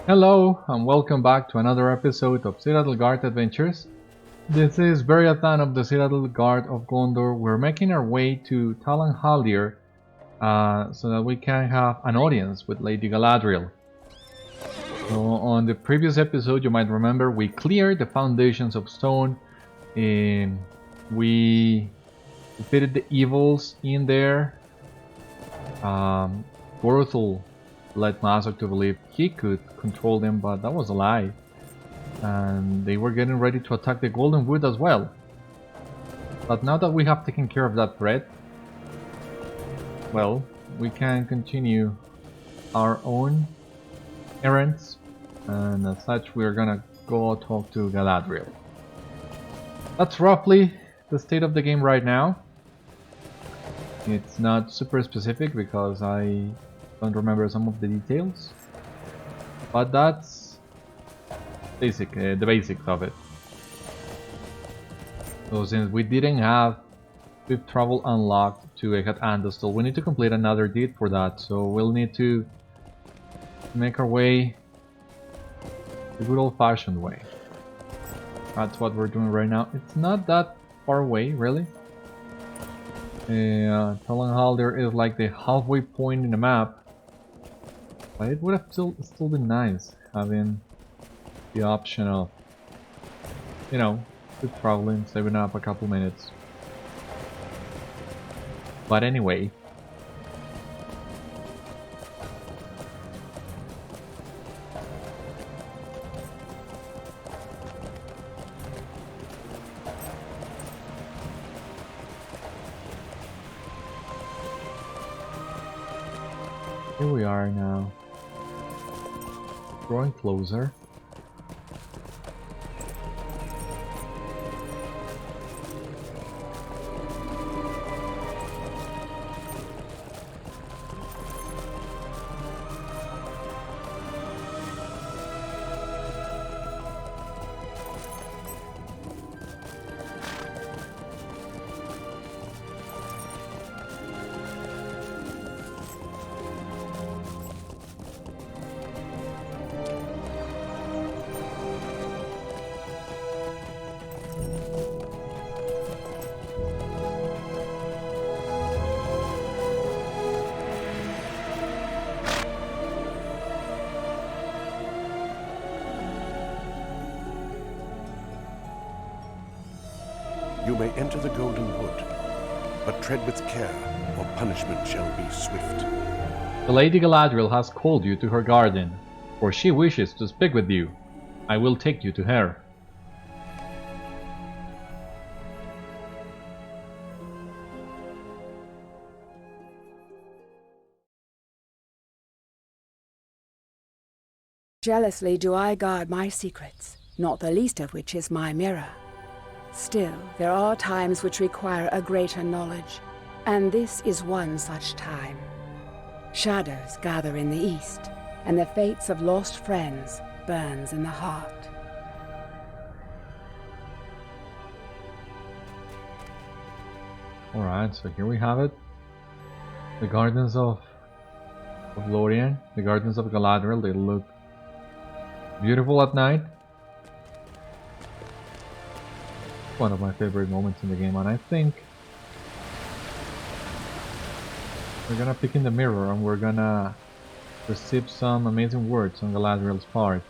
Hello, and welcome back to another episode of Citadel Guard Adventures. This is Beriathan of the Citadel Guard of Gondor. We're making our way to Talan Haldir so that we can have an audience with Lady Galadriel. So on the previous episode, you might remember, we cleared the foundations of stone. We defeated the evils in there. Gorothul led Mazok to believe he could control them, but that was a lie. And they were getting ready to attack the Golden Wood as well. But now that we have taken care of that threat, well, we can continue our own errands, and as such we're gonna go talk to Galadriel. That's roughly the state of the game right now. It's not super specific because I don't remember some of the details, but that's the basics of it. So since we didn't have swift travel unlocked to Ehat Andastul, we need to complete another deed for that, so we'll need to make our way the good old-fashioned way. That's what we're doing right now. It's not that far away, really. Talan Haldir is like the halfway point in the map. But it would have still been nice having the option of, you know, good traveling, saving up a couple minutes. But anyway, here we are now. Drawing closer. You may enter the Golden Wood, but tread with care, or punishment shall be swift. The Lady Galadriel has called you to her garden, for she wishes to speak with you. I will take you to her. Jealously do I guard my secrets, not the least of which is my mirror. Still, there are times which require a greater knowledge, and this is one such time. Shadows gather in the east, and the fates of lost friends burns in the heart. Alright, so here we have it. The gardens of Lórien, the gardens of Galadriel. They look beautiful at night. One of my favorite moments in the game, and I think we're gonna pick in the mirror and we're gonna receive some amazing words on Galadriel's part.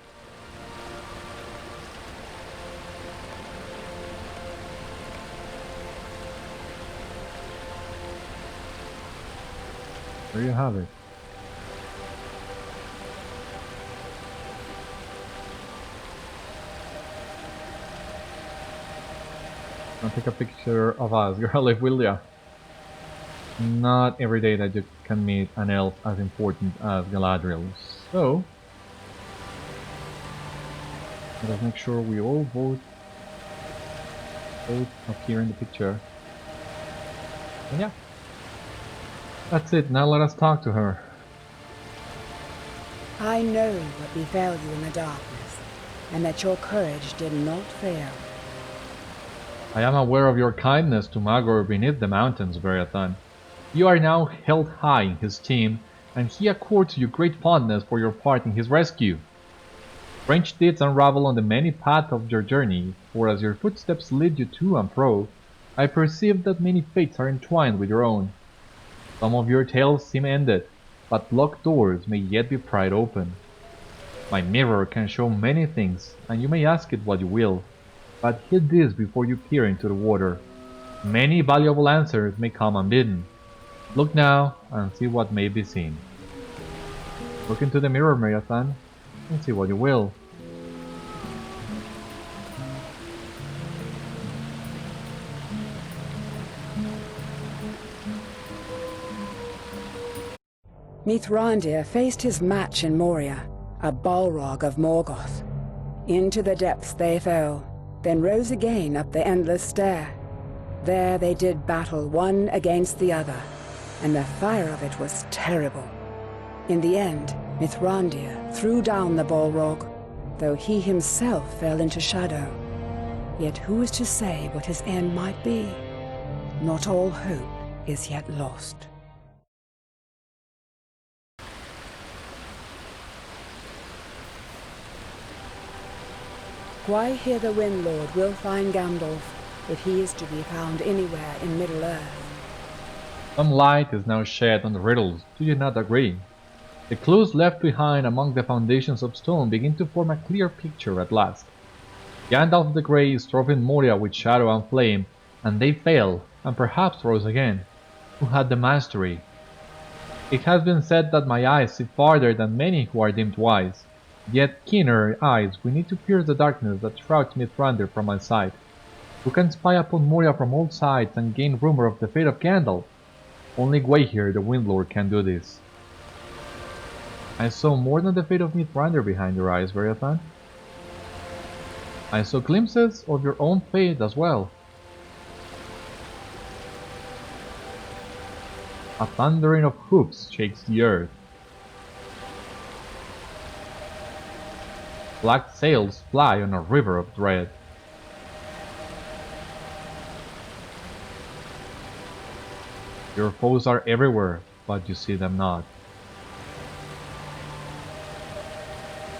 There you have it. I'll take a picture of us, girl, if will ya? Not every day that you can meet an elf as important as Galadriel. So, let us make sure we all both appear in the picture. And yeah, that's it. Now let us talk to her. I know what befell you in the darkness, and that your courage did not fail. I am aware of your kindness to Magor beneath the mountains, Beriathan. You are now held high in his esteem, and he accords you great fondness for your part in his rescue. Strange deeds unravel on the many paths of your journey, for as your footsteps lead you to and fro, I perceive that many fates are entwined with your own. Some of your tales seem ended, but locked doors may yet be pried open. My mirror can show many things, and you may ask it what you will, but heed this before you peer into the water. Many valuable answers may come unbidden. Look now and see what may be seen. Look into the mirror, Beriathan, and see what you will. Mithrandir faced his match in Moria, a Balrog of Morgoth. Into the depths they fell, then rose again up the endless stair. There they did battle one against the other, and the fire of it was terrible. In the end, Mithrandir threw down the Balrog, though he himself fell into shadow. Yet who is to say what his end might be? Not all hope is yet lost. Gwaihir the Windlord will find Gandalf, if he is to be found anywhere in Middle-earth. Some light is now shed on the riddles, do you not agree? The clues left behind among the foundations of stone begin to form a clear picture at last. Gandalf the Grey strove in Moria with shadow and flame, and they failed, and perhaps rose again. Who had the mastery? It has been said that my eyes see farther than many who are deemed wise. Yet keener eyes we need to pierce the darkness that shrouds Mithrandir from my sight. Who can spy upon Moria from all sides and gain rumor of the fate of Gandalf? Only Gwaihir the Windlord can do this. I saw more than the fate of Mithrandir behind your eyes, Beriathan. I saw glimpses of your own fate as well. A thundering of hooves shakes the earth. Black sails fly on a river of dread. Your foes are everywhere, but you see them not.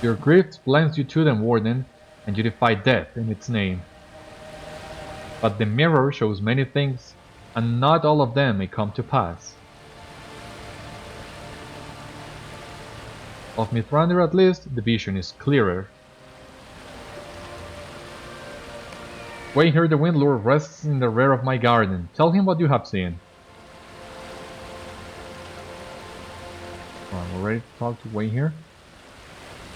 Your grief blends you to them, Warden, and you defy death in its name. But the mirror shows many things, and not all of them may come to pass. Of Mithrandir at least, the vision is clearer. Gwaihir the Windlord rests in the rear of my garden. Tell him what you have seen. We're ready to talk to Gwaihir.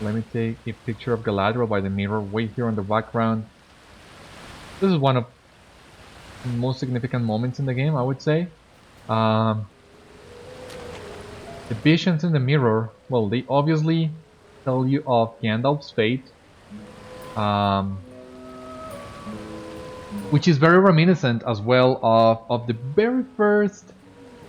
Let me take a picture of Galadriel by the mirror, Gwaihir on the background. This is one of the most significant moments in the game, I would say. The visions in the mirror, well, they obviously tell you of Gandalf's fate, which is very reminiscent as well of the very first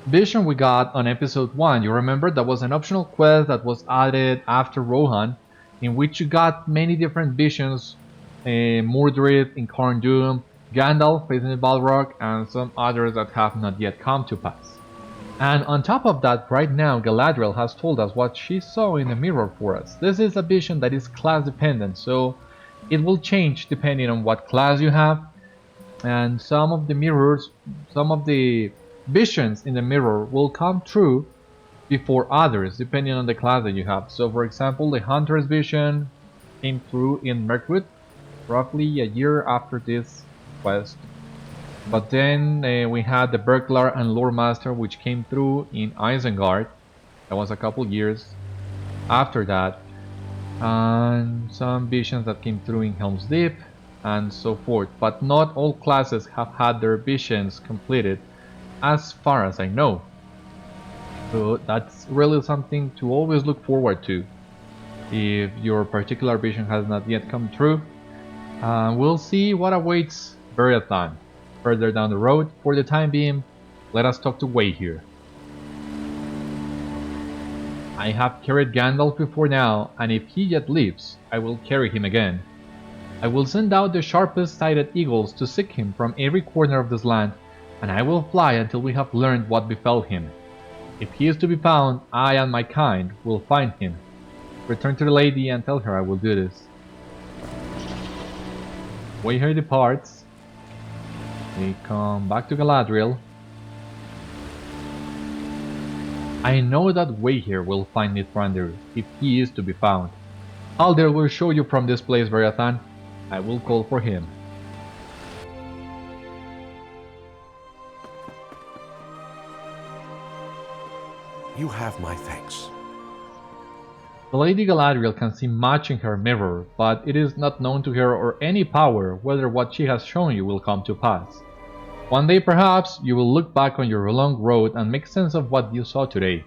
vision we got on episode 1. You remember that was an optional quest that was added after Rohan, in which you got many different visions, Mordred in Khorne Dûm, Gandalf facing the Balrog, and some others that have not yet come to pass. And on top of that, right now Galadriel has told us what she saw in the mirror for us. This is a vision that is class dependent, so it will change depending on what class you have, and some of the mirrors, some of the visions in the mirror will come true before others depending on the class that you have. So for example, the Hunter's vision came through in Mirkwood roughly a year after this quest. But then we had the Burglar and Lore Master, which came through in Isengard. That was a couple years after that. And some visions that came through in Helm's Deep, and so forth. But not all classes have had their visions completed, as far as I know. So that's really something to always look forward to. If your particular vision has not yet come true, we'll see what awaits Beriathan further down the road. For the time being, let us talk to Gwaihir. I have carried Gandalf before now, and if he yet lives, I will carry him again. I will send out the sharpest-sighted eagles to seek him from every corner of this land, and I will fly until we have learned what befell him. If he is to be found, I and my kind will find him. Return to the lady and tell her I will do this. Gwaihir departs. We come back to Galadriel. I know that Gwaihir will find Mithrandir, if he is to be found. Haldir will show you from this place, Beriathan. I will call for him. You have my thanks. The Lady Galadriel can see much in her mirror, but it is not known to her or any power whether what she has shown you will come to pass. One day perhaps you will look back on your long road and make sense of what you saw today.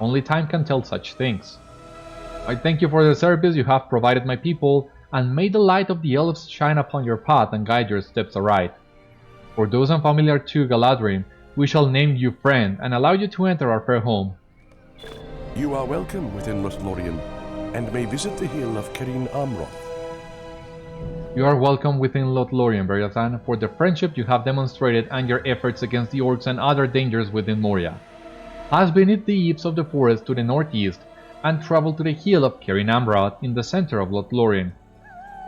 Only time can tell such things. I thank you for the service you have provided my people, and may the light of the elves shine upon your path and guide your steps aright. For those unfamiliar to Galadhrim, we shall name you friend and allow you to enter our fair home. You are welcome within Lórien, and may visit the hill of Cerin Amroth. You are welcome within Lórien, Beriathan, for the friendship you have demonstrated and your efforts against the orcs and other dangers within Moria. Pass beneath the eaves of the forest to the northeast, and travel to the hill of Cerin Amroth in the center of Lórien.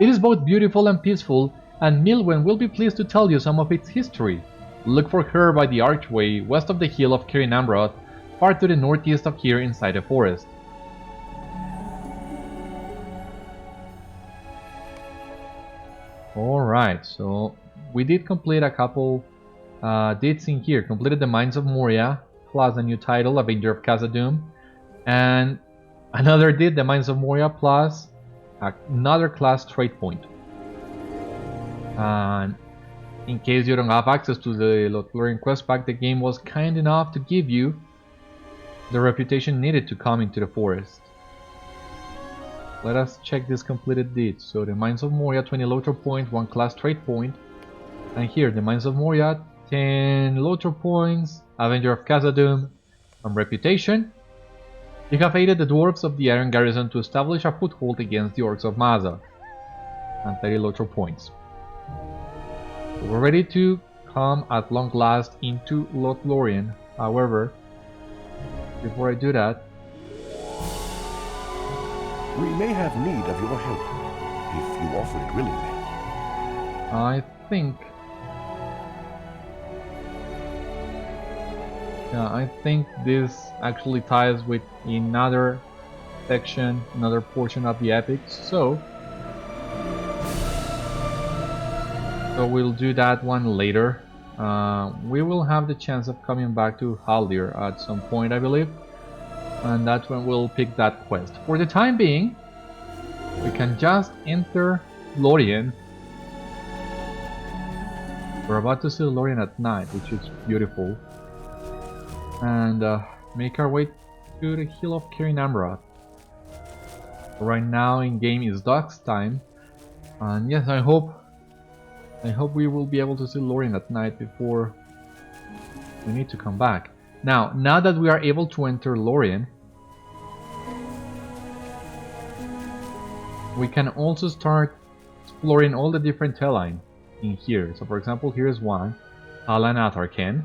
It is both beautiful and peaceful, and Milwen will be pleased to tell you some of its history. Look for her by the archway west of the hill of Cerin Amroth, far to the northeast of here inside the forest. Alright, so we did complete a couple deeds in here. Completed the Mines of Moria, plus a new title, Avenger of Khazad-dûm, and another deed, the Mines of Moria, plus another class trait point. And in case you don't have access to the Lórien quest pack, the game was kind enough to give you the reputation needed to come into the forest. Let us check this completed deed. So the Mines of Moria, 20 LOTRO points, 1 class trait point. And here, the Mines of Moria, 10 LOTRO points, Avenger of Khazad-dûm, and reputation. You have aided the dwarves of the Iron Garrison to establish a foothold against the orcs of Maza, and 30 LOTRO points. So we're ready to come at long last into Lórien. However, before I do that, We may have need of your help, if you offer it willingly. I think this actually ties with another section, another portion of the epics, so we'll do that one later. We will have the chance of coming back to Haldir at some point, I believe, and that's when we'll pick that quest. For the time being, we can just enter Lórien. We're about to see Lórien at night, which is beautiful, and make our way to the hill of Cerin Amroth. Right now in game is dusk time, and yes, I hope we will be able to see Lórien at night before we need to come back. Now that we are able to enter Lórien, we can also start exploring all the different Telline in here. So for example, here's one, Alan Atharken.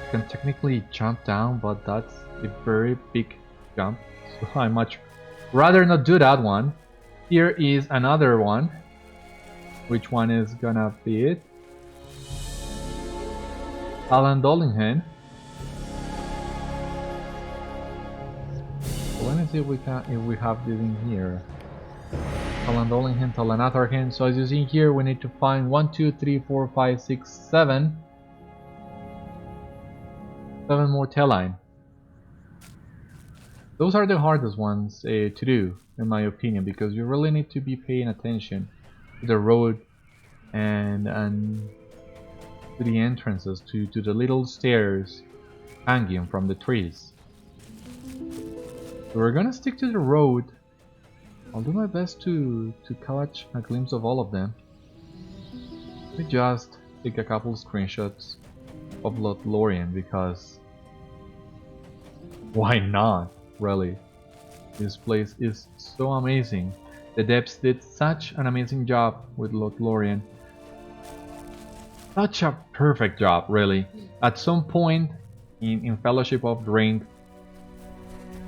You can technically jump down, but that's a very big jump, so I much rather not do that one. Here is another one. Which one is gonna be it? Alan Dollingham. So let me see if we have this in here. Alan Dollingham, Alan Atharken. So as you see here, we need to find 1, 2, 3, 4, 5, 6, 7. 7 more Telline. Those are the hardest ones to do, in my opinion, because you really need to be paying attention to the road and to the entrances, to the little stairs hanging from the trees. So we're gonna stick to the road. I'll do my best to catch a glimpse of all of them. Let me just take a couple screenshots of Lórien, because why not? Really, this place is so amazing. The Devs did such an amazing job with Lórien. Such a perfect job, really. At some point in Fellowship of the Ring,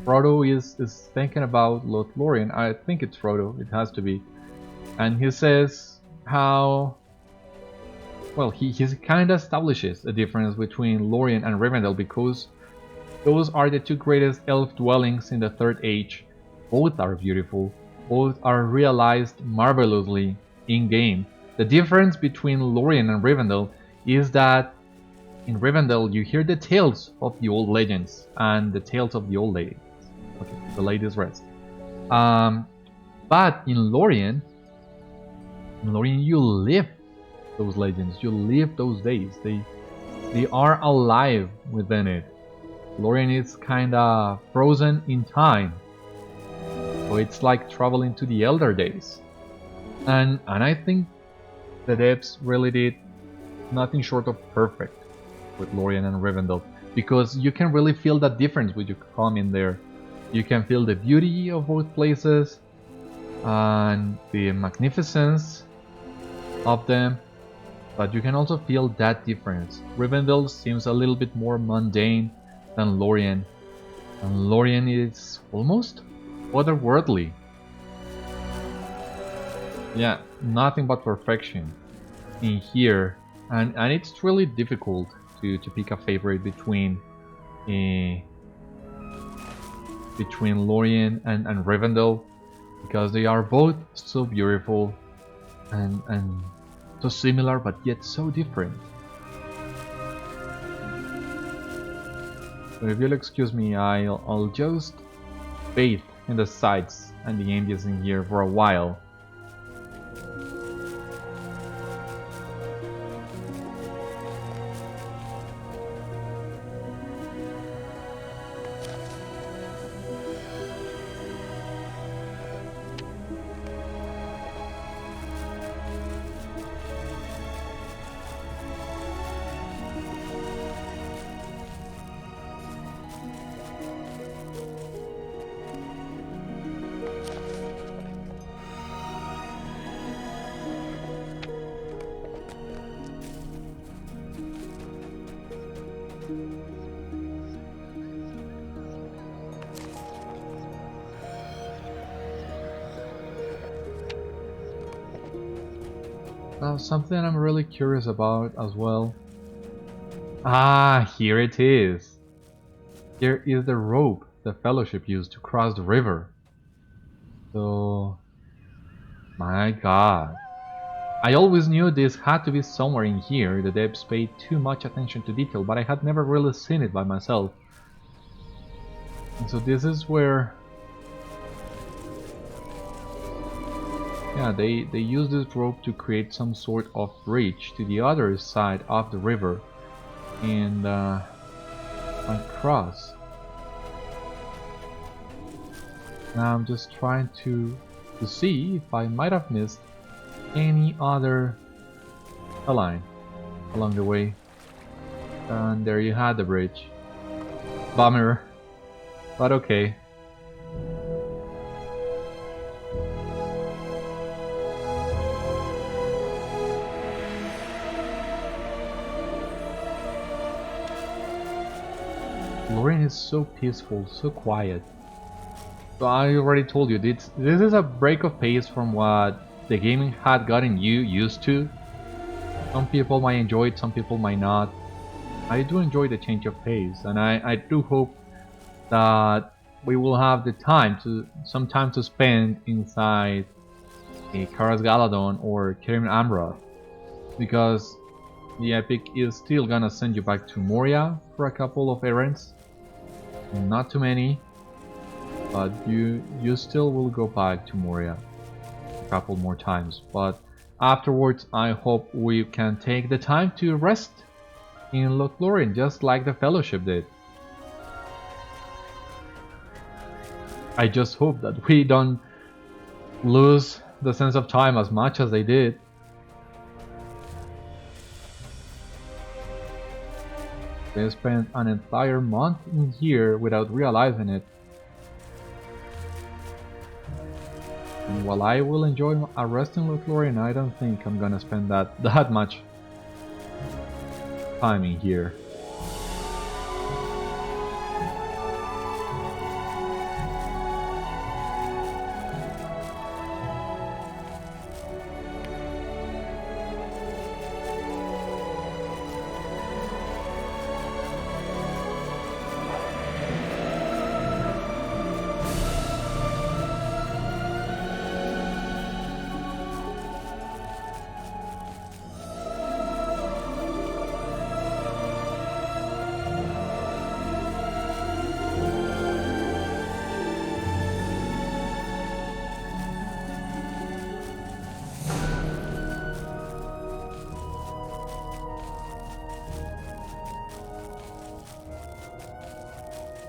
Frodo is thinking about Lórien. I think it's Frodo, it has to be. And he says how... Well, he kind of establishes a difference between Lórien and Rivendell because those are the two greatest elf dwellings in the Third Age. Both are beautiful, both are realized marvelously in-game. The difference between Lórien and Rivendell is that in Rivendell you hear the tales of the old legends and the tales of the old ladies. Okay, the ladies rest. But in Lórien you live those legends, you live those days. They are alive within it. Lórien is kinda frozen in time. So it's like traveling to the elder days. And I think the devs really did nothing short of perfect with Lórien and Rivendell, because you can really feel that difference when you come in there. You can feel the beauty of both places and the magnificence of them, but you can also feel that difference. Rivendell seems a little bit more mundane than Lórien, and Lórien is almost otherworldly. Yeah, nothing but perfection in here, and it's really difficult to pick a favorite between Lórien and Rivendell, because they are both so beautiful and so similar but yet so different. So if you'll excuse me, I'll just bathe in the sights and the ambience in here for a while. Now, something I'm really curious about as well. Ah, here it is. Here is the rope the Fellowship used to cross the river. So, my god. I always knew this had to be somewhere in here. The devs paid too much attention to detail, but I had never really seen it by myself. And so this is where... Yeah, they use this rope to create some sort of bridge to the other side of the river and cross. Now I'm just trying to see if I might have missed any other line along the way. And there you had the bridge. Bummer, but okay. Lórien is so peaceful, so quiet. So I already told you, this is a break of pace from what the game had gotten you used to. Some people might enjoy it, some people might not. I do enjoy the change of pace, and I do hope that we will have some time to spend inside Caras Galadon or Cerin Amroth, because the epic is still gonna send you back to Moria for a couple of errands. Not too many, but you still will go back to Moria a couple more times. But afterwards, I hope we can take the time to rest in Lórien, just like the Fellowship did. I just hope that we don't lose the sense of time as much as they did. They spent an entire month in here without realizing it. And while I will enjoy a rest in Lórien, I don't think I'm gonna spend that much time in here.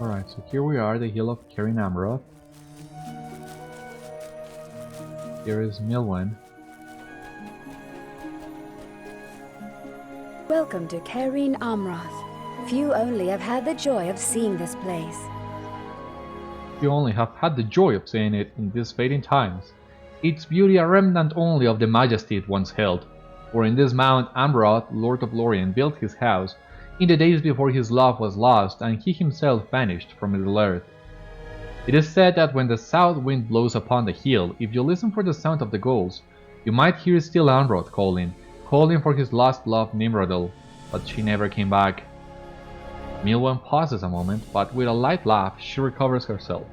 Alright, so here we are, the hill of Cerin Amroth. Here is Milwen. Welcome to Cerin Amroth. Few only have had the joy of seeing this place. You only have had the joy of seeing it in these fading times. Its beauty a remnant only of the majesty it once held. For in this mount Amroth, Lord of Lórien, built his house, in the days before his love was lost and he himself vanished from middle earth. It is said that when the south wind blows upon the hill, if you listen for the sound of the gulls, you might hear still Amroth calling for his lost love Nimrodel, but she never came back. Milwen pauses a moment, but with a light laugh she recovers herself.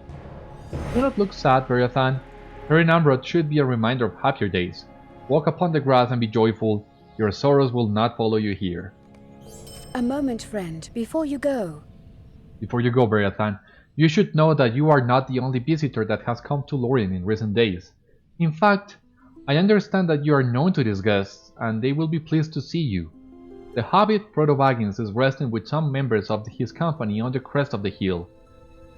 Do not look sad, Beriathan. Cerin Amroth should be a reminder of happier days. Walk upon the grass and be joyful. Your sorrows will not follow you here. A moment, friend, before you go. Before you go, Beriathan, you should know that you are not the only visitor that has come to Lórien in recent days. In fact, I understand that you are known to these guests, and they will be pleased to see you. The hobbit Frodo Baggins is resting with some members of his company on the crest of the hill.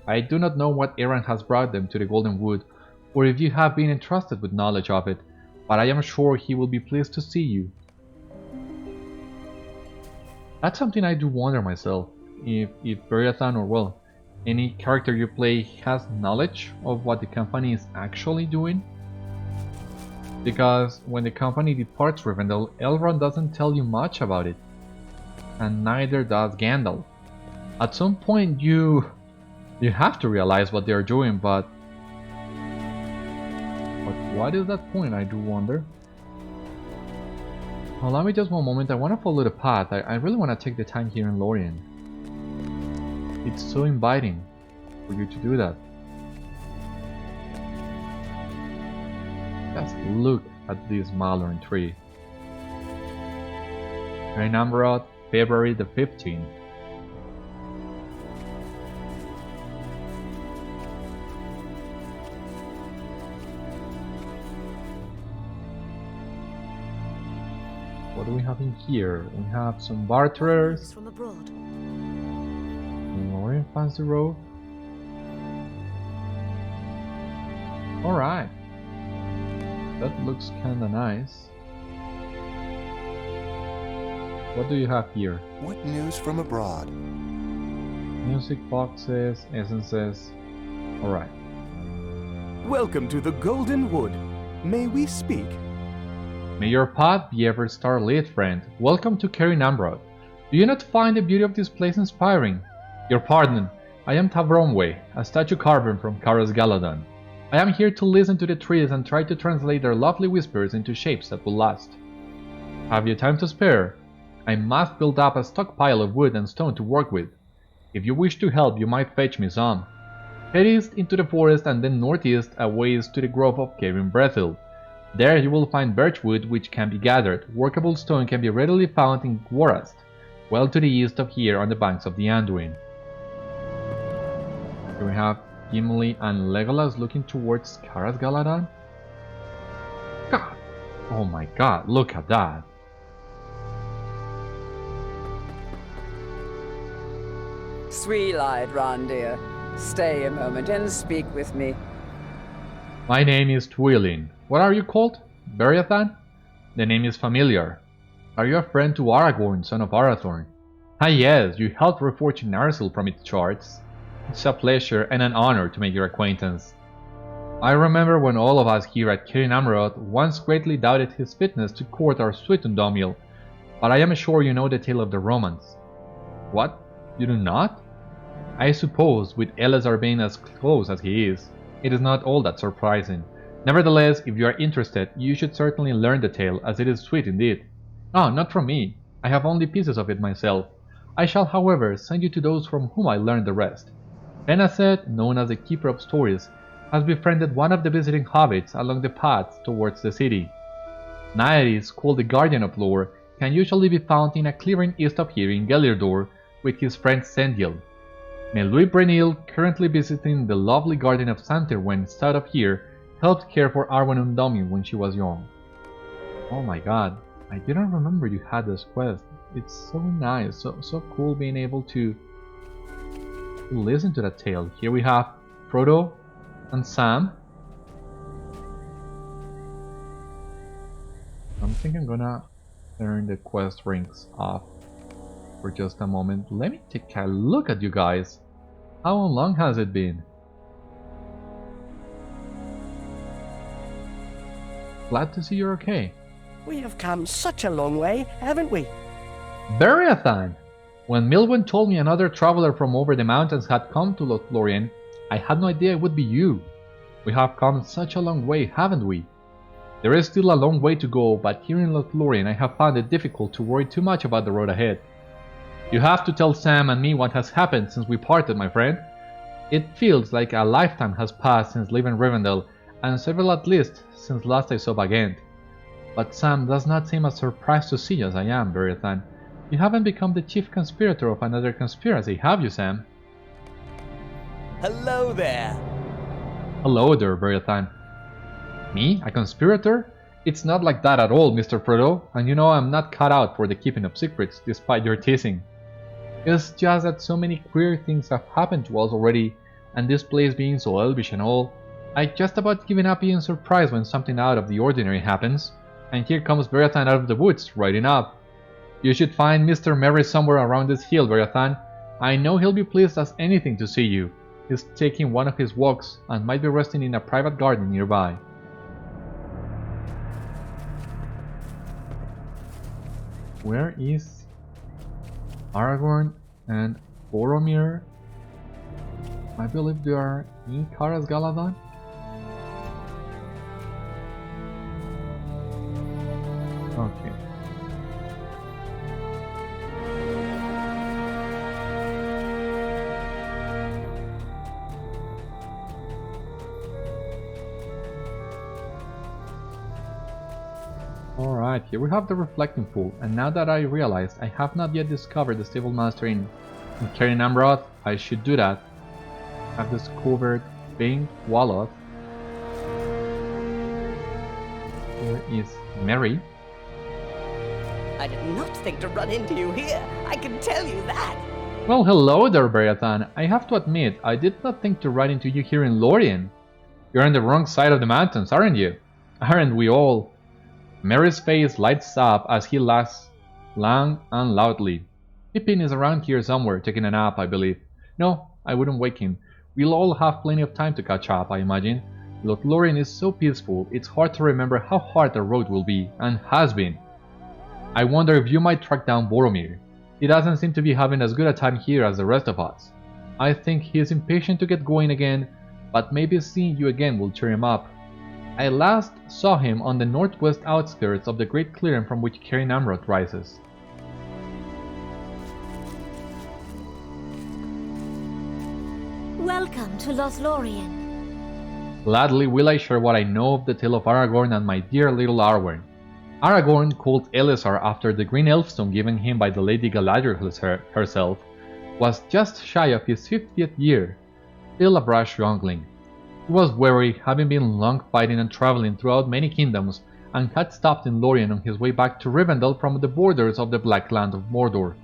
I do not know what errand has brought them to the Golden Wood, or if you have been entrusted with knowledge of it, but I am sure he will be pleased to see you. That's something I do wonder myself, if Beriathan or, well, any character you play has knowledge of what the company is actually doing. Because when the company departs Rivendell, Elrond doesn't tell you much about it. And neither does Gandalf. At some point you have to realize what they are doing, but what is that point, I do wonder. Allow me just one moment, I want to follow the path. I really want to take the time here in Lórien. It's so inviting for you to do that. Just look at this Malorn tree. Cerin Amroth, February the 15th. What do we have in here? We have some barterers. From abroad. Lórien fancy robe. Alright. That looks kinda nice. What do you have here? What news from abroad? Music boxes, essences. Alright. Welcome to the Golden Wood. May we speak? May your path be ever star-lit, friend. Welcome to Cerin Amroth. Do you not find the beauty of this place inspiring? Your pardon, I am Tavromwe, a statue carver from Caras Galadhrim. I am here to listen to the trees and try to translate their lovely whispers into shapes that will last. Have you time to spare? I must build up a stockpile of wood and stone to work with. If you wish to help, you might fetch me some. Head east into the forest and then northeast a ways to the grove of Caven Brethil. There you will find birchwood which can be gathered. Workable stone can be readily found in Gwaihir, well to the east of here on the banks of the Anduin. Here we have Gimli and Legolas looking towards Caras Galadhrim. God! Oh my god, look at that! Sweet-eyed Randir, stay a moment and speak with me. My name is Twilin. What are you called? Beriathan? The name is familiar. Are you a friend to Aragorn, son of Arathorn? Ah yes, you helped reforge Narsil from its shards. It's a pleasure and an honor to make your acquaintance. I remember when all of us here at Cerin Amroth once greatly doubted his fitness to court our sweet Undomil, but I am sure you know the tale of the romance. What? You do not? I suppose, with Elazar being as close as he is, it is not all that surprising. Nevertheless, if you are interested, you should certainly learn the tale, as it is sweet indeed. Ah, not from me. I have only pieces of it myself. I shall, however, send you to those from whom I learned the rest. Penacet, known as the Keeper of Stories, has befriended one of the visiting hobbits along the paths towards the city. Naeris, called the Guardian of Lore, can usually be found in a clearing east of here in Gelirdor with his friend Sendil. Melui Brenil, currently visiting the lovely garden of Santerwen south of here, helped care for Arwen and Domin when she was young. Oh my god, I didn't remember you had this quest. It's so nice, so cool being able to listen to that tale. Here we have Frodo and Sam. I think I'm gonna turn the quest rings off for just a moment. Let me take a look at you guys. How long has it been? Glad to see you're okay. We have come such a long way, haven't we? Beriathan! When Milwen told me another traveler from over the mountains had come to Lórien, I had no idea it would be you. We have come such a long way, haven't we? There is still a long way to go, but here in Lórien I have found it difficult to worry too much about the road ahead. You have to tell Sam and me what has happened since we parted, my friend. It feels like a lifetime has passed since leaving Rivendell, and several at least since last I saw Bagent. But Sam does not seem as surprised to see us as I am, Beriathan. You haven't become the chief conspirator of another conspiracy, have you, Sam? Hello there. Hello there, Beriathan. Me? A conspirator? It's not like that at all, Mr. Frodo, and you know I'm not cut out for the keeping of secrets, despite your teasing. It's just that so many queer things have happened to us already, and this place being so elvish and all, I just about given up being surprised when something out of the ordinary happens. And here comes Beriathan out of the woods, riding up. You should find Mr. Merry somewhere around this hill, Beriathan. I know he'll be pleased as anything to see you. He's taking one of his walks and might be resting in a private garden nearby. Where is Aragorn and Boromir? I believe they are in Karas Galadan. Okay. Alright, here we have the reflecting pool, and now that I realized I have not yet discovered the stable master in Cerin Amroth, I should do that. I've discovered Bane Walloth. Here is Merry. I did not think to run into you here, I can tell you that. Well, hello there, Beriathan. I have to admit, I did not think to run into you here in Lórien. You're on the wrong side of the mountains, aren't you? Aren't we all? Merry's face lights up as he laughs long and loudly. Pippin is around here somewhere, taking a nap, I believe. No, I wouldn't wake him. We'll all have plenty of time to catch up, I imagine. Lórien is so peaceful, it's hard to remember how hard the road will be, and has been. I wonder if you might track down Boromir. He doesn't seem to be having as good a time here as the rest of us. I think he is impatient to get going again, but maybe seeing you again will cheer him up. I last saw him on the northwest outskirts of the great clearing from which Cerin Amroth rises. Welcome to Lórien. Gladly will I share what I know of the tale of Aragorn and my dear little Arwen. Aragorn, called Elessar after the green elfstone given him by the Lady Galadriel herself, was just shy of his 50th year, still a brash youngling. He was weary, having been long fighting and traveling throughout many kingdoms, and had stopped in Lórien on his way back to Rivendell from the borders of the Black Land of Mordor.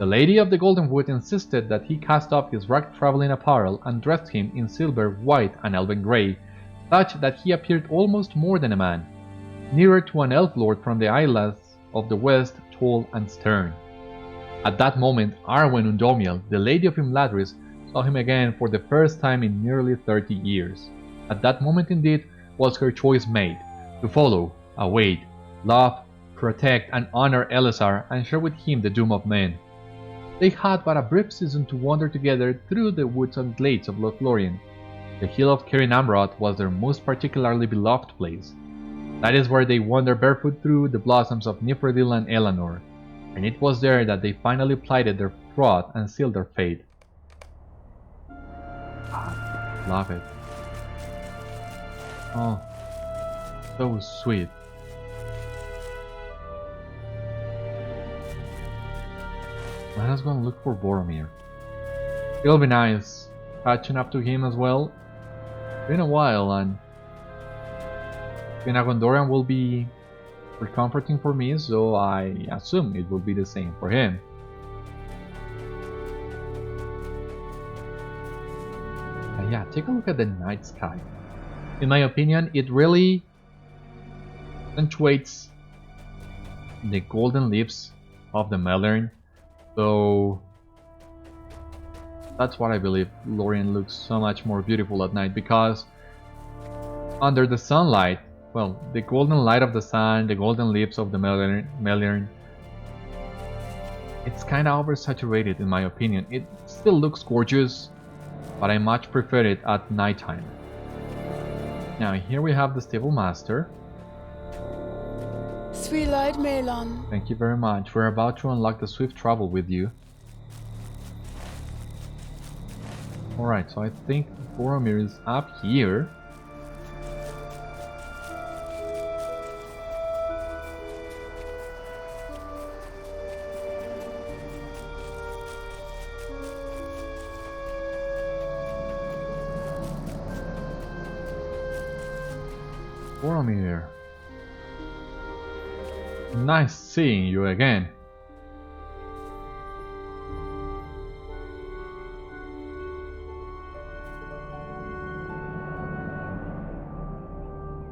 The Lady of the Golden Wood insisted that he cast off his ragged traveling apparel and dressed him in silver, white, and elven grey, such that he appeared almost more than a man, nearer to an elf lord from the Isles of the West, tall and stern. At that moment, Arwen Undomiel, the Lady of Imladris, saw him again for the first time in nearly 30 years. At that moment indeed was her choice made, to follow, await, love, protect and honor Elessar and share with him the doom of men. They had but a brief season to wander together through the woods and glades of Lórien. The hill of Cerin Amroth was their most particularly beloved place. That is where they wandered barefoot through the blossoms of Mithrandir and Elanor, and it was there that they finally plighted their troth and sealed their fate. Love it. Oh, so sweet. Let us go and look for Boromir. It'll be nice catching up to him as well. Been a while, and being a Gondorian will be comforting for me, so I assume it will be the same for him. yeah, take a look at the night sky. In my opinion, it really accentuates the golden leaves of the Lórien. So that's what I believe Lórien looks so much more beautiful at night, because under the sunlight, well, the golden light of the sun, the golden leaves of the Lórien, it's kind of oversaturated in my opinion. It still looks gorgeous, but I much prefer it at nighttime. Now here we have the stable master. Three-eyed Melon. Thank you very much. We're about to unlock the swift travel with you. Alright, so I think Boromir is up here. Boromir. Nice seeing you again.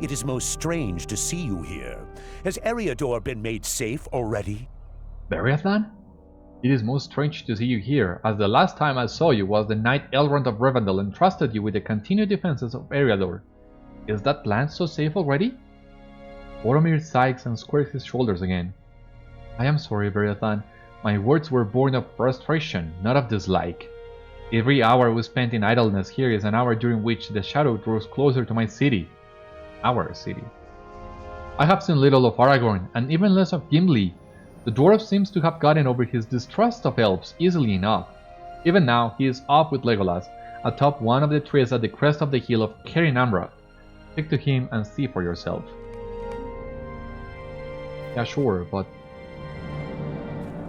It is most strange to see you here. Has Eriador been made safe already? Beriathan? It is most strange to see you here, as the last time I saw you was the Knight Elrond of Rivendell entrusted you with the continued defenses of Eriador. Is that land so safe already? Boromir sighs and squares his shoulders again. I am sorry, Beriathan. My words were born of frustration, not of dislike. Every hour we spent in idleness here is an hour during which the shadow draws closer to my city. Our city. I have seen little of Aragorn, and even less of Gimli. The dwarf seems to have gotten over his distrust of elves easily enough. Even now, he is up with Legolas, atop one of the trees at the crest of the hill of Cerin Amroth. Speak to him and see for yourself. Yeah, sure, but...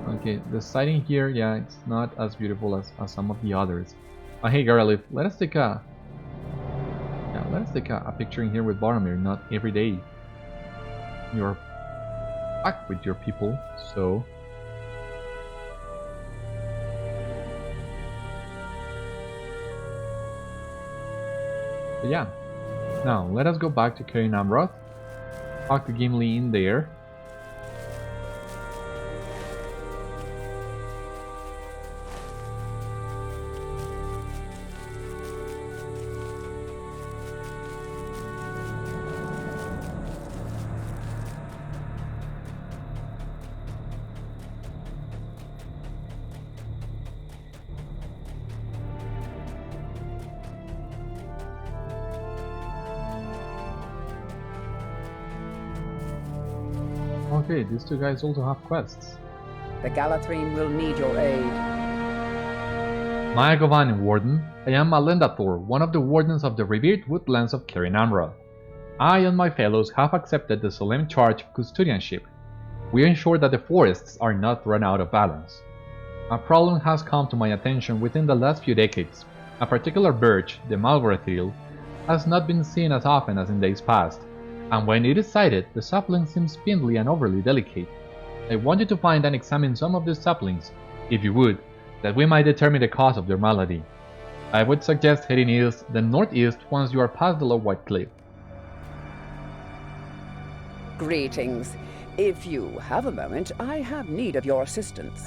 okay, the sighting here, yeah, it's not as beautiful as some of the others. Hey Garliff, let us take a picture in here with Boromir. Not every day you're back with your people, so... but yeah. Now, let us go back to Cerin Amroth, talk to Gimli in there. Okay, these two guys also have quests. The Galadhrim will need your aid. Maya Govanin, Warden. I am Malendathor, one of the Wardens of the revered woodlands of Cerin Amroth. I and my fellows have accepted the solemn charge of custodianship. We ensure that the forests are not run out of balance. A problem has come to my attention within the last few decades. A particular birch, the Malvorathil, has not been seen as often as in days past, and when it is sighted, the sapling seems spindly and overly delicate. I want you to find and examine some of these saplings, if you would, that we might determine the cause of their malady. I would suggest heading east, then northeast once you are past the low white cliff. Greetings. If you have a moment, I have need of your assistance.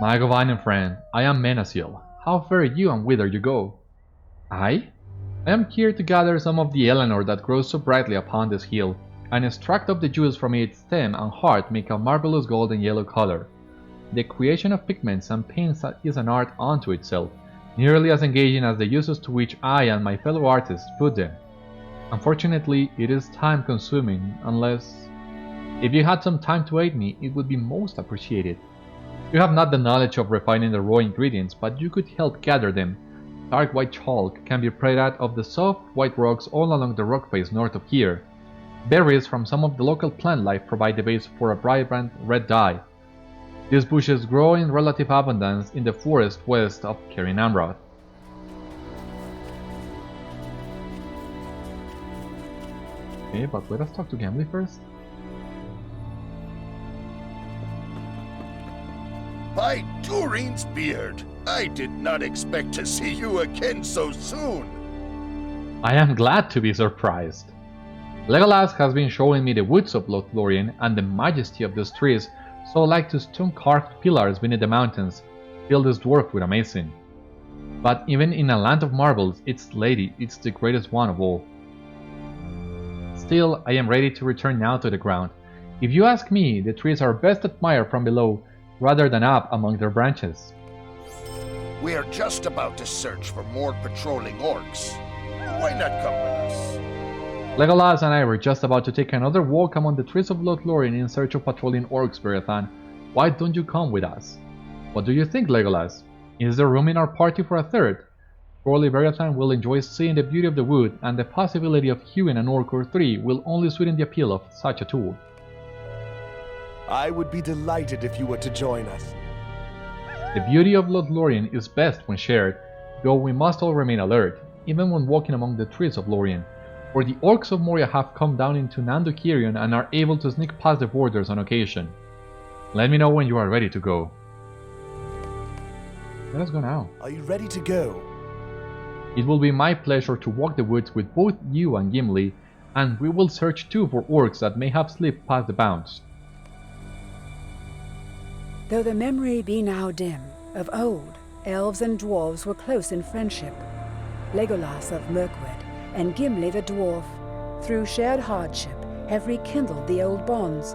My Govanin friend, I am Menasiel. How fare you and whither you go? I am here to gather some of the Eleanor that grows so brightly upon this hill, and extract of the juice from its stem and heart make a marvelous golden yellow color. The creation of pigments and paints is an art unto itself, nearly as engaging as the uses to which I and my fellow artists put them. Unfortunately, it is time-consuming, unless... if you had some time to aid me, it would be most appreciated. You have not the knowledge of refining the raw ingredients, but you could help gather them. Dark white chalk can be prayed out of the soft white rocks all along the rock face north of here. Berries from some of the local plant life provide the base for a vibrant red dye. These bushes grow in relative abundance in the forest west of Cerin Amroth. Okay, but let us talk to Gimli first. By Durin's beard! I did not expect to see you again so soon! I am glad to be surprised. Legolas has been showing me the woods of Lórien and the majesty of these trees, so like to stone-carved pillars beneath the mountains, fill this dwarf with amazing. But even in a land of marvels, its lady is the greatest one of all. Still, I am ready to return now to the ground. If you ask me, the trees are best admired from below, rather than up among their branches. We are just about to search for more patrolling orcs. Why not come with us? Legolas and I were just about to take another walk among the trees of Lórien in search of patrolling orcs, Beriathan. Why don't you come with us? What do you think, Legolas? Is there room in our party for a third? Surely Beriathan will enjoy seeing the beauty of the wood, and the possibility of hewing an orc or three will only sweeten the appeal of such a tool. I would be delighted if you were to join us. The beauty of Lórien is best when shared, though we must all remain alert, even when walking among the trees of Lórien, for the orcs of Moria have come down into Nandukirion and are able to sneak past the borders on occasion. Let me know when you are ready to go. Let us go now. Are you ready to go? It will be my pleasure to walk the woods with both you and Gimli, and we will search too for orcs that may have slipped past the bounds. Though the memory be now dim, of old, elves and dwarves were close in friendship. Legolas of Mirkwood and Gimli the dwarf, through shared hardship, have rekindled the old bonds.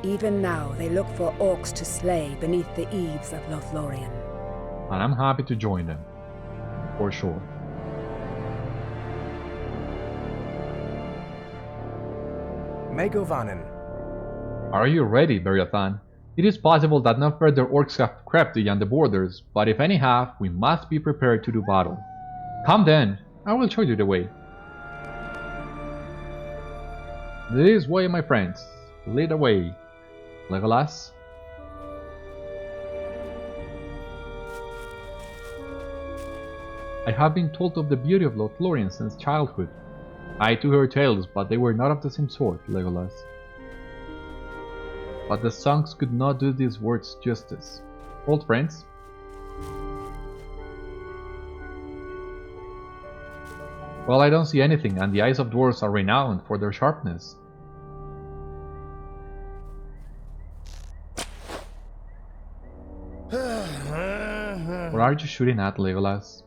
Even now they look for orcs to slay beneath the eaves of Lothlórien. And I'm happy to join them, for sure. Megovanen. Are you ready, Beriathan? It is possible that no further orcs have crept beyond the borders, but if any have, we must be prepared to do battle. Come then, I will show you the way. This way, my friends. Lead the way. Legolas. I have been told of the beauty of Lothlórien since childhood. I too heard tales, but they were not of the same sort, Legolas. But the songs could not do these words justice. Old friends? Well, I don't see anything, and the eyes of dwarves are renowned for their sharpness. What are you shooting at, Legolas?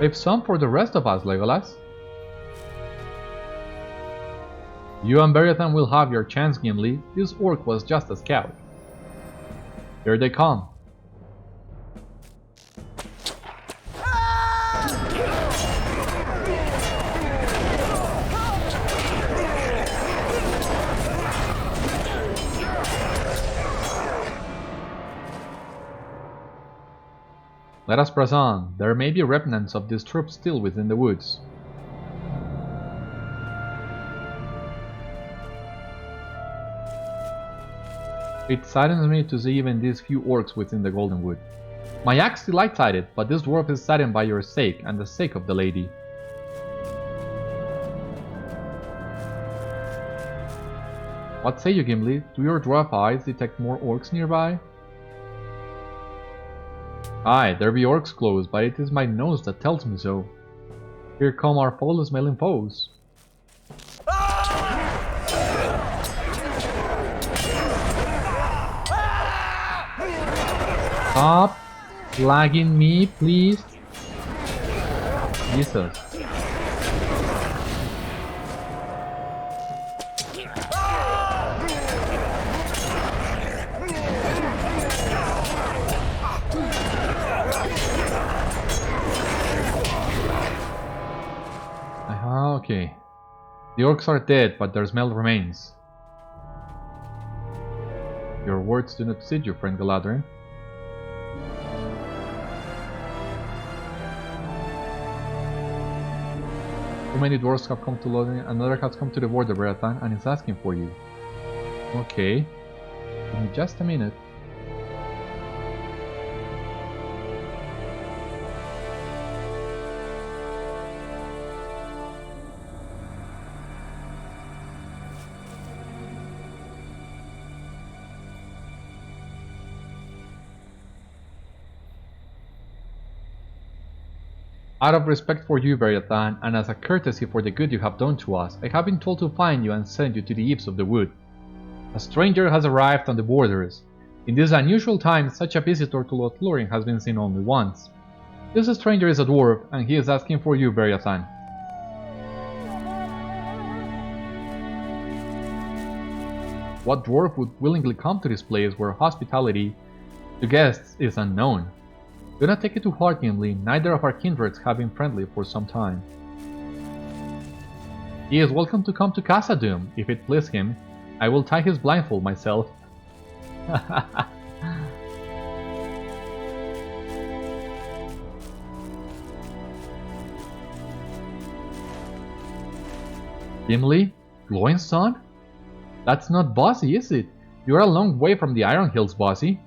Save some for the rest of us, Legolas. You and Beriathan will have your chance, Gimli. This orc was just a scout. Here they come. Let us press on. There may be remnants of these troops still within the woods. It saddens me to see even these few orcs within the Golden Wood. My axe delights at it, but this dwarf is saddened by your sake and the sake of the lady. What say you, Gimli? Do your dwarf eyes detect more orcs nearby? Aye, there be orcs close, but it is my nose that tells me so. Here come our foul-smelling foes. Stop lagging me, please. Jesus. Okay. The orcs are dead, but their smell remains. Your words do not suit you, friend Galadhrim. Too many dwarves have come to Lórien, another has come to the border, Beriathan, and is asking for you. Okay. Give me just a minute. Out of respect for you, Beriathan, and as a courtesy for the good you have done to us, I have been told to find you and send you to the eaves of the wood. A stranger has arrived on the borders. In this unusual time, such a visitor to Lórien has been seen only once. This stranger is a dwarf, and he is asking for you, Beriathan. What dwarf would willingly come to this place where hospitality to guests is unknown? Do not take it too hard, Gimli. Neither of our kindreds have been friendly for some time. He is welcome to come to Khazad-dûm, if it please him. I will tie his blindfold myself. Gimli? Glowing son? That's not Bósi, is it? You're a long way from the Iron Hills, Bósi.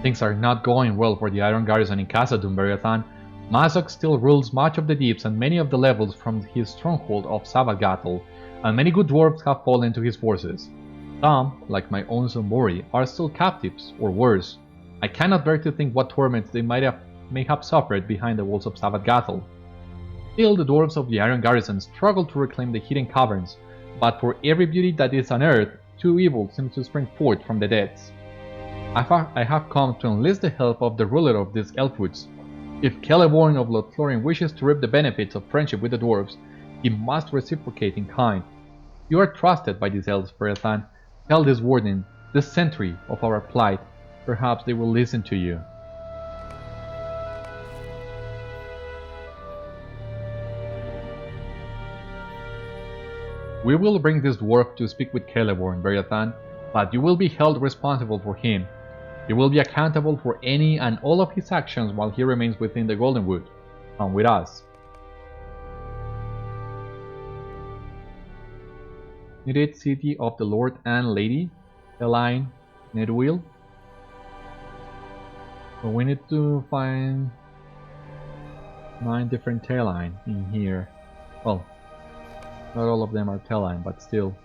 Things are not going well for the Iron Garrison in Khazad-dûm, Beriathan. Mazok still rules much of the deeps and many of the levels from his stronghold of Savadgatal, and many good dwarves have fallen to his forces. Some, like my own son Bóri, are still captives, or worse. I cannot bear to think what torments they may have suffered behind the walls of Savadgatal. Still, the dwarves of the Iron Garrison struggle to reclaim the hidden caverns, but for every beauty that is unearthed, two evils seem to spring forth from the depths. I have come to enlist the help of the ruler of these Elfwoods. If Celeborn of Lórien wishes to reap the benefits of friendship with the dwarves, he must reciprocate in kind. You are trusted by these elves, Beriathan. Tell this warden, this sentry, of our plight. Perhaps they will listen to you. We will bring this dwarf to speak with Celeborn, Beriathan, but you will be held responsible for him. You will be accountable for any and all of his actions while he remains within the Golden Wood. Come with us. Needed City of the Lord and Lady, Eline, Nedwil. So we need to find 9 different Teline in here. Well, not all of them are Teline, but still.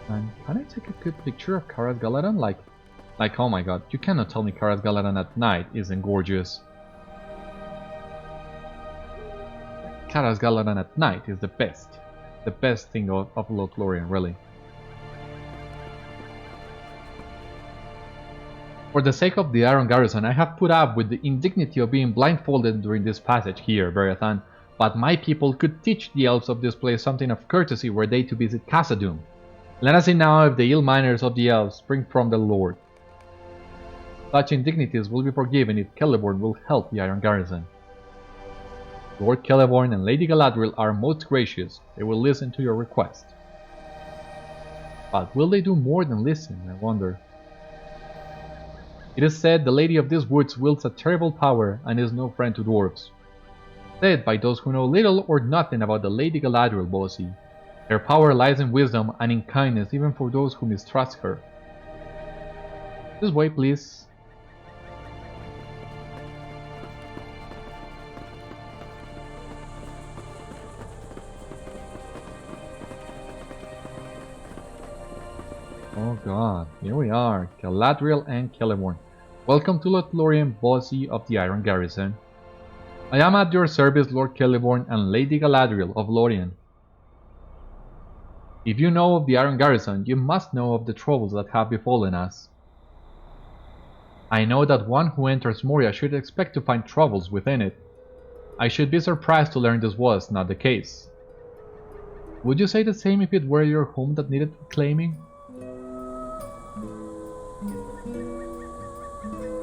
And can I take a good picture of Caras Galadhrim? Like, oh my god, you cannot tell me Caras Galadhrim at night isn't gorgeous. Caras Galadhrim at night is the best thing of Lórien, really. For the sake of the Iron Garrison, I have put up with the indignity of being blindfolded during this passage here, Beriathan, but my people could teach the elves of this place something of courtesy were they to visit Khazad-dûm. Let us see now if the ill manners of the elves spring from the Lord. Such indignities will be forgiven if Celeborn will help the Iron Garrison. Lord Celeborn and Lady Galadriel are most gracious. They will listen to your request. But will they do more than listen, I wonder? It is said the Lady of these Woods wields a terrible power and is no friend to dwarves. Said by those who know little or nothing about the Lady Galadriel, Bósi. Her power lies in wisdom and in kindness even for those who mistrust her. This way, please. Oh god, here we are, Galadriel and Celeborn. Welcome to Lórien, Bósi of the Iron Garrison. I am at your service, Lord Celeborn and Lady Galadriel of Lórien. If you know of the Iron Garrison, you must know of the troubles that have befallen us. I know that one who enters Moria should expect to find troubles within it. I should be surprised to learn this was not the case. Would you say the same if it were your home that needed reclaiming?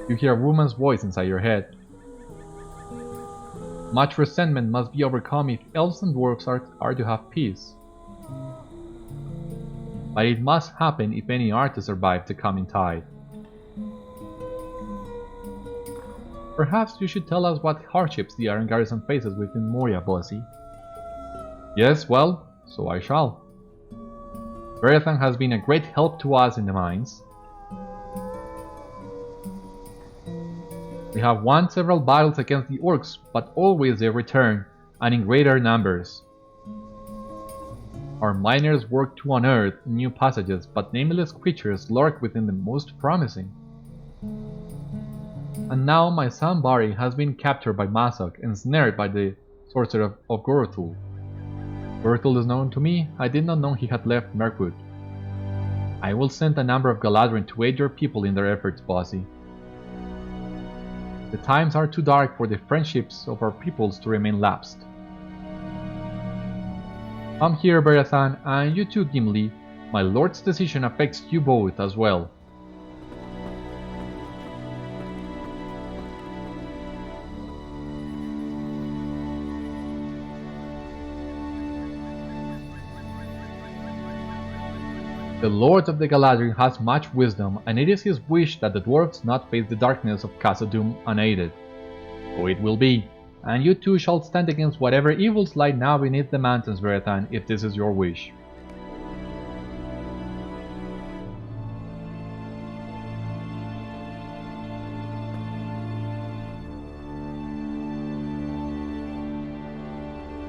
You hear a woman's voice inside your head. Much resentment must be overcome if elves and dwarves are to have peace. But it must happen if any are to survive the coming tide. Perhaps you should tell us what hardships the Iron Garrison faces within Moria, Bósi. Yes, well, so I shall. Beriathan has been a great help to us in the mines. We have won several battles against the orcs, but always they return, and in greater numbers. Our miners work to unearth new passages, but nameless creatures lurk within the most promising. And now my son Bari has been captured by Masok, ensnared by the sorcerer of Gorothul. Gorothul is known to me. I did not know he had left Mirkwood. I will send a number of Galadhrim to aid your people in their efforts, Bósi. The times are too dark for the friendships of our peoples to remain lapsed. Come here, Beriathan, and you too, Gimli. My lord's decision affects you both as well. The Lord of the Galadhrim has much wisdom, and it is his wish that the dwarves not face the darkness of Khazad-dûm unaided. So it will be, and you too shall stand against whatever evils lie now beneath the mountains, Beriathan, if this is your wish.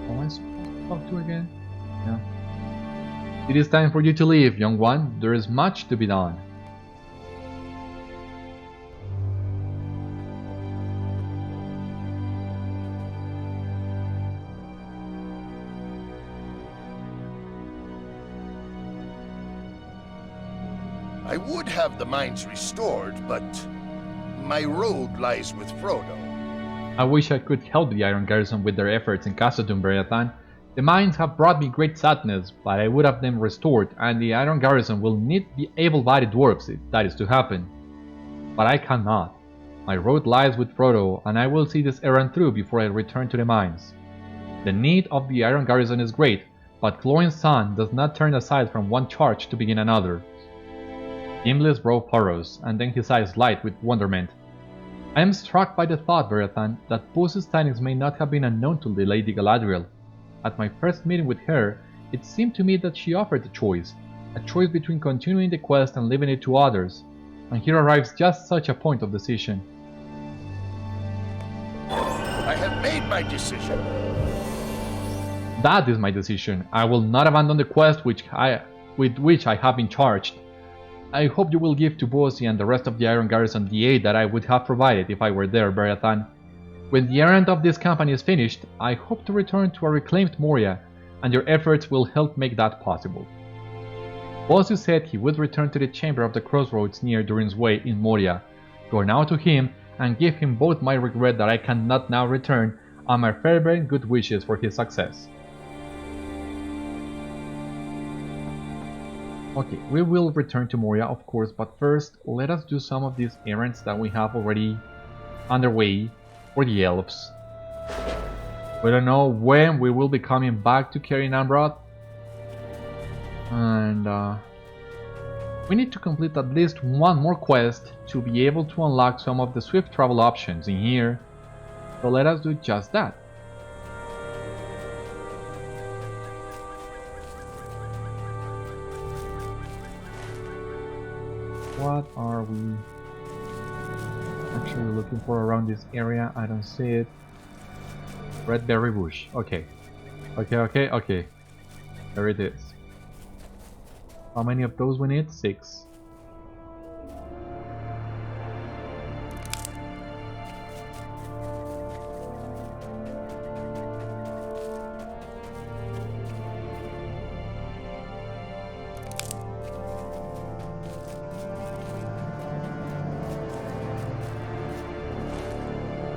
Am I supposed to talk to again? Yeah. It is time for you to leave, young one. There is much to be done. I would have the mines restored, but my road lies with Frodo. I wish I could help the Iron Garrison with their efforts in Khazad-dûm, Beriathan. The mines have brought me great sadness, but I would have them restored, and the Iron Garrison will need the able-bodied dwarves if that is to happen. But I cannot. My road lies with Frodo, and I will see this errand through before I return to the mines. The need of the Iron Garrison is great, but Glóin's son does not turn aside from one charge to begin another. Gimli's brow furrows, and then his eyes light with wonderment. I am struck by the thought, Beriathan, that Bósi's tidings may not have been unknown to the Lady Galadriel. At my first meeting with her, it seemed to me that she offered a choice between continuing the quest and leaving it to others, and here arrives just such a point of decision. I have made my decision. That is my decision. I will not abandon the quest with which I have been charged. I hope you will give to Bósi and the rest of the Iron Garrison the aid that I would have provided if I were there, Beriathan. When the errand of this company is finished, I hope to return to a reclaimed Moria, and your efforts will help make that possible. Bósi said he would return to the Chamber of the Crossroads near Durin's Way in Moria. Go now to him and give him both my regret that I cannot now return and my fervent good wishes for his success. Okay, we will return to Moria, of course, but first, let us do some of these errands that we have already underway for the elves. We don't know when we will be coming back to Cerin Amroth, and we need to complete at least one more quest to be able to unlock some of the swift travel options in here, so let us do just that. What are we actually looking for around this area? I don't see it. Red berry bush. Okay. Okay. There it is. How many of those we need? 6.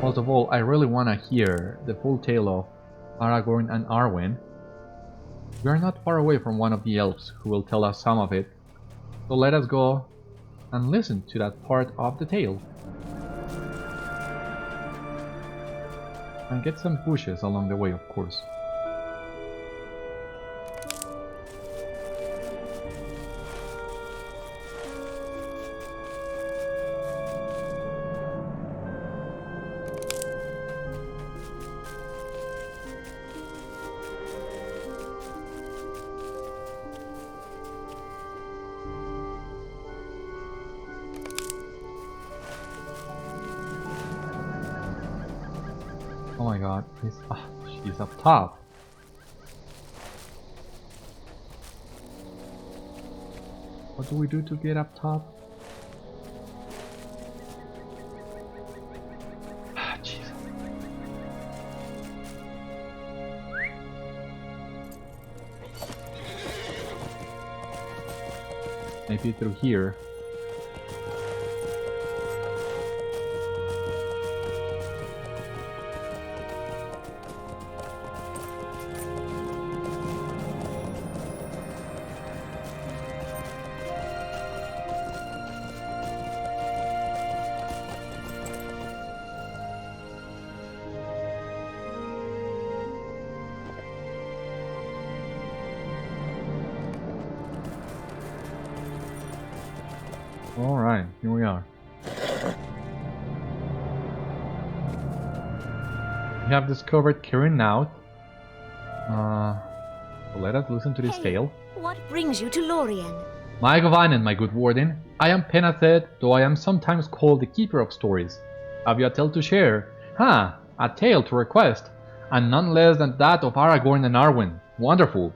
Most of all, I really want to hear the full tale of Aragorn and Arwen. We are not far away from one of the elves who will tell us some of it, so let us go and listen to that part of the tale. And get some bushes along the way, of course. Oh my god, she's up top. What do we do to get up top? Ah, Jesus. Maybe through here. Alright, here we are. We have discovered Cerin Amroth. So let us listen to this tale. What brings you to Lórien? My Gwaihir, my good warden, I am Penathed, though I am sometimes called the keeper of stories. Have you a tale to share? A tale to request, and none less than that of Aragorn and Arwen. Wonderful!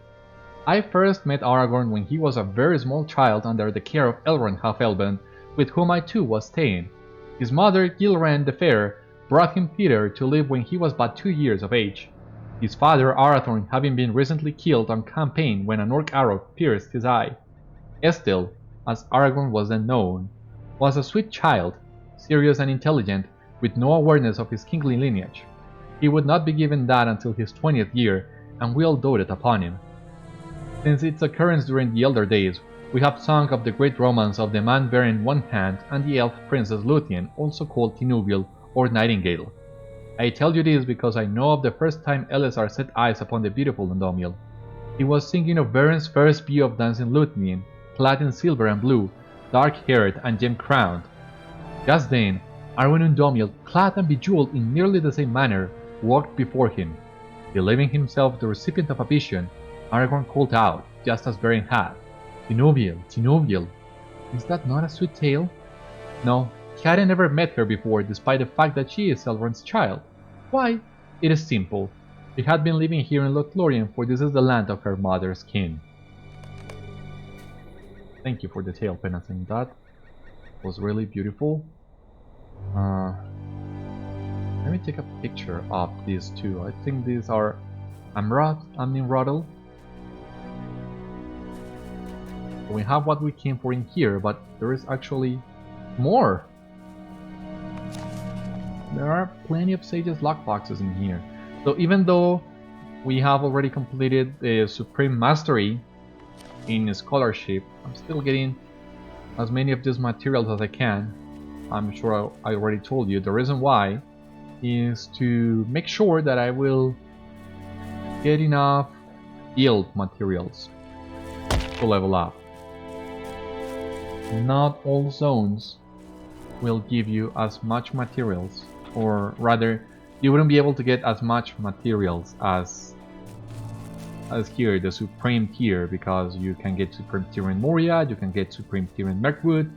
I first met Aragorn when he was a very small child under the care of Elrond half-elven, with whom I too was staying. His mother, Gilran the Fair, brought him thither to live when he was but 2 years of age. His father, Arathorn, having been recently killed on campaign when an orc arrow pierced his eye. Estel, as Aragorn was then known, was a sweet child, serious and intelligent, with no awareness of his kingly lineage. He would not be given that until his 20th year, and we all doted upon him. Since its occurrence during the elder days, we have sung of the great romance of the man bearing one hand and the elf princess Lórien, also called Tinuviel or Nightingale. I tell you this because I know of the first time Elessar set eyes upon the beautiful Undomiel. He was singing of Berin's first view of dancing Lúthien, clad in silver and blue, dark-haired and gem-crowned. Just then, Arwen Undomiel, clad and bejeweled in nearly the same manner, walked before him. Believing himself the recipient of a vision, Aragorn called out, just as Berin had, "Tinuviel, Tinuviel, is that not a sweet tale?" No, he hadn't ever met her before, despite the fact that she is Elrond's child. Why? It is simple. She had been living here in Lothlórien, for this is the land of her mother's kin. Thank you for the tale, Penathed. That was really beautiful. Let me take a picture of these two. I think these are Amroth and Nimrodel. We have what we came for in here, but there is actually more. There are plenty of Sage's lockboxes in here. So even though we have already completed the Supreme Mastery in Scholarship, I'm still getting as many of these materials as I can. I'm sure I already told you. The reason why is to make sure that I will get enough guild materials to level up. Not all zones will give you as much materials, or rather, you wouldn't be able to get as much materials as here, the Supreme Tier, because you can get Supreme Tier in Moria, you can get Supreme Tier in Mirkwood,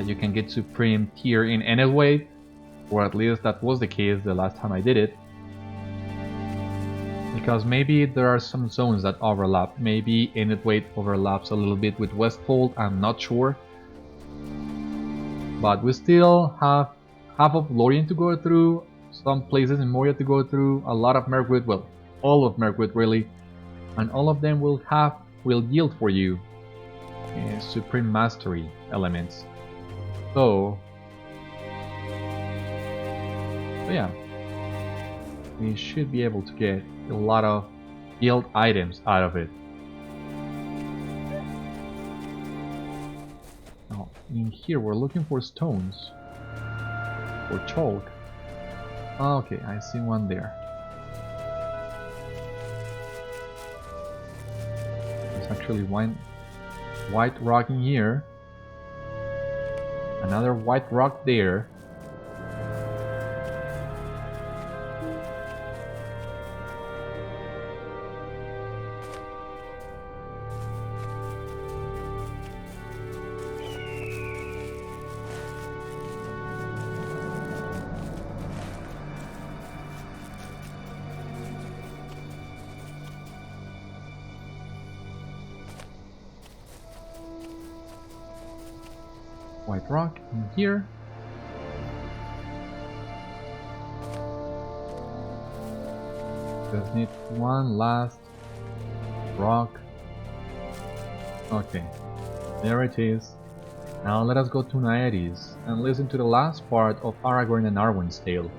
you can get Supreme Tier in Enelwait, or at least that was the case the last time I did it. Because maybe there are some zones that overlap. Maybe Enelwait overlaps a little bit with Westfold, I'm not sure. But we still have half of Lórien to go through, some places in Moria to go through, a lot of Mirkwood, well, all of Mirkwood really. And all of them will yield for you Supreme Mastery elements. So yeah, we should be able to get a lot of guild items out of it. Now, in here we're looking for stones. Or chalk. Okay, I see one there. There's actually one white rock in here. Another white rock there. white rock in here. Just need one last rock. Okay, there it is. Now let us go to Naeris and listen to the last part of Aragorn and Arwen's tale.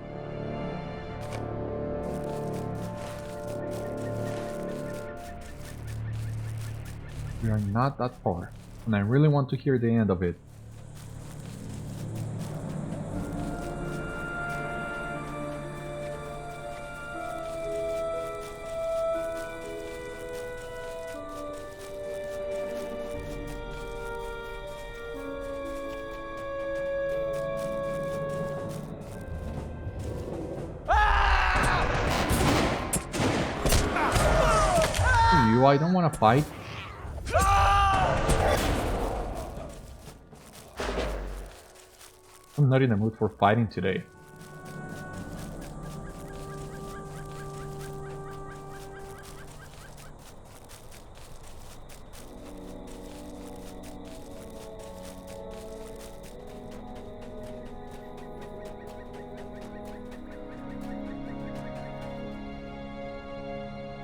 We are not that far, and I really want to hear the end of it. I don't want to fight. I'm not in the mood for fighting today.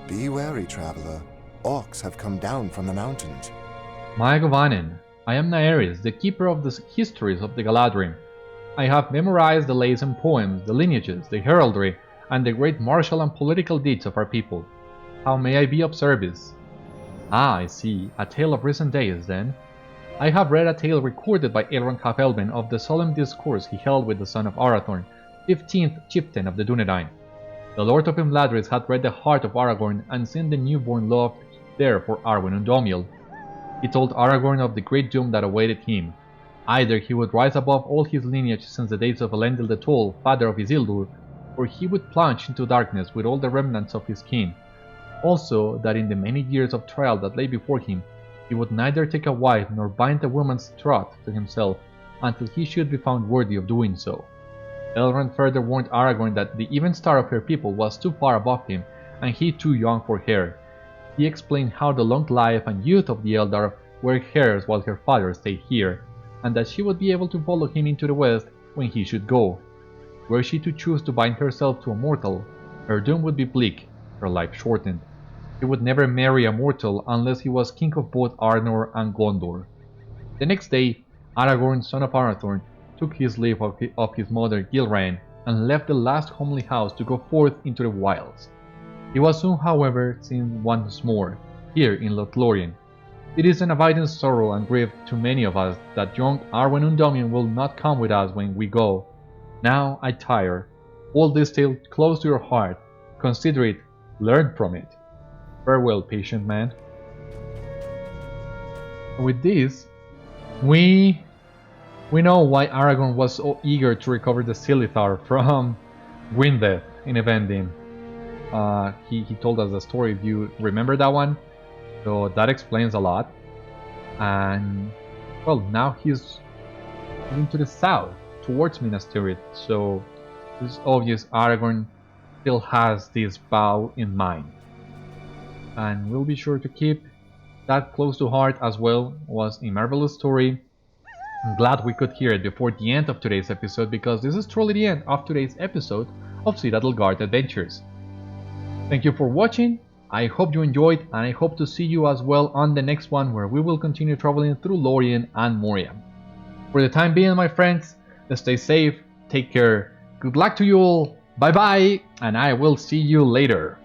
Be wary, traveler. Orcs have come down from the mountains. Maegovanen, I am Naeris, the keeper of the histories of the Galadhrim. I have memorized the lays and poems, the lineages, the heraldry, and the great martial and political deeds of our people. How may I be of service? Ah, I see, a tale of recent days, then. I have read a tale recorded by Elrond half-Elven of the solemn discourse he held with the son of Arathorn, 15th chieftain of the Dunedain. The Lord of Imladris had read the heart of Aragorn and seen the newborn love there for Arwen and Domiel. He told Aragorn of the great doom that awaited him. Either he would rise above all his lineage since the days of Elendil the Tall, father of Isildur, or he would plunge into darkness with all the remnants of his kin. Also, that in the many years of trial that lay before him, he would neither take a wife nor bind a woman's troth to himself until he should be found worthy of doing so. Elrond further warned Aragorn that the even star of her people was too far above him, and he too young for her. He explained how the long life and youth of the Eldar were hers while her father stayed here, and that she would be able to follow him into the west when he should go. Were she to choose to bind herself to a mortal, her doom would be bleak, her life shortened. He would never marry a mortal unless he was king of both Arnor and Gondor. The next day, Aragorn, son of Arathorn, took his leave of his mother Gilraen and left the last homely house to go forth into the wilds. He was soon, however, seen once more, here in Lothlórien. It is an abiding sorrow and grief to many of us that young Arwen and Domian will not come with us when we go. Now I tire. Hold this tale close to your heart. Consider it. Learn from it. Farewell, patient man. With this, we know why Aragorn was so eager to recover the Silithar from Gwyndeth in Evendil. He told us the story, if you remember that one. So that explains a lot. And well, now he's moving to the south towards Minas Tirith. So it's obvious Aragorn still has this vow in mind. And we'll be sure to keep that close to heart as well. It was a marvelous story. I'm glad we could hear it before the end of today's episode, because this is truly the end of today's episode of Citadel Guard Adventures. Thank you for watching. I hope you enjoyed, and I hope to see you as well on the next one, where we will continue traveling through Lórien and Moria. For the time being, my friends, stay safe, take care, good luck to you all, bye bye, and I will see you later.